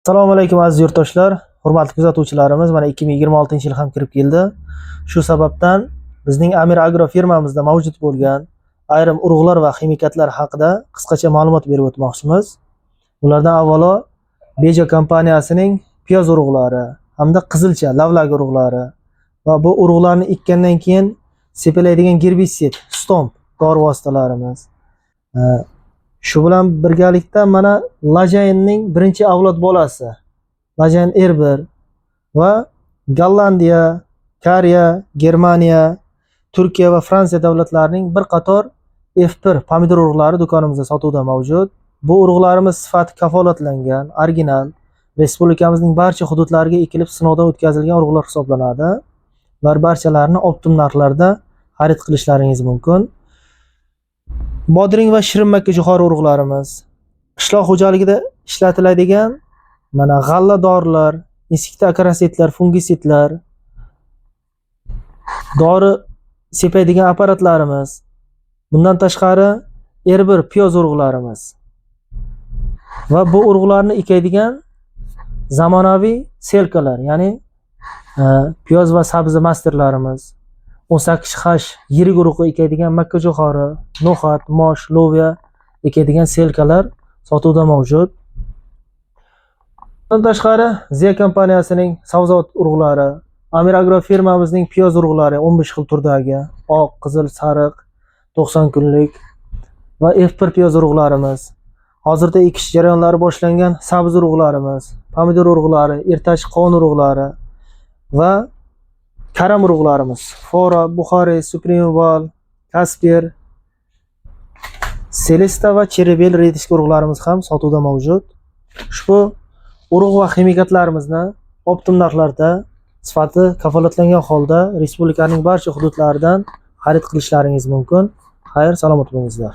Assalomu alaykum aziz yurtdoshlar, hurmatli kuzatuvchilarimiz. Mana 2026-yil ham kirib keldi. Shu sababdan bizning Amir Agro firmamizda mavjud bo'lgan ayrim urug'lar va ximikatlar haqida qisqacha ma'lumot berib o'tmoqchimiz. Ulardan avvalo Beja kompaniyasining piyoz urug'lari hamda qizilcha, lavlagi urug'lari va bu urug'larni ekkandan keyin sepilaydigan gerbisid, stomp dori vositalarimiz. Shu bilan birgalikda mana Lajaynning birinchi avlod bolasi Lajayn R1 va Gollandiya, Koreya, Germaniya, Turkiya va Fransiya davlatlarining bir qator F1 pomidor urug'lari do'konimizda sotuvda mavjud. Bu urug'larimiz sifati kafolatlangan, original, respublikamizning barcha hududlariga ekilib sinovdan o'tkazilgan urug'lar hisoblanadi. Ular barchalarini optim narxlarda xarid qilishlaringiz mumkin. Bodring va shirin makka jo'xori urug'larimiz qishloq xo'jaligida ishlatiladigan mana g'alla dorilar, insektoakarasidlar, fungisidlar, dori sepadigan apparatlarimiz. Bundan tashqari R1 piyoz urug'larimiz va bu urug'larni ekadigan zamonaviy selkalar, ya'ni piyoz va sabzi masterlarimiz. 18H yirik urug'i ekadigan makka jo'xori, no'xat, mosh, loviya ekadigan selkalar sotuvda mavjud. Bundan tashqari Z kompaniyasining sabzavot urug'lari, Amir Agro firmamizning piyoz urug'lari 15 xil turdagi oq, qizil, sariq, 90 kunlik va F1 piyoz urug'larimiz. Hozirda ekish jarayonlari boshlangan sabzi urug'larimiz, pomidor urug'lari, ertachi qovun urug'lari va karam urug'larimiz Fora, Buxoriy, Supreme Val, Kasper, Celesta va Cheribel redisk urug'larimiz ham sotuvda mavjud. Ushbu urug' va ximikatlarimizni optim narxlarda sifati kafolatlangan holda respublikaning barcha hududlaridan xarid qilishlaringiz mumkin. Xayr, salomat bo'lingizlar.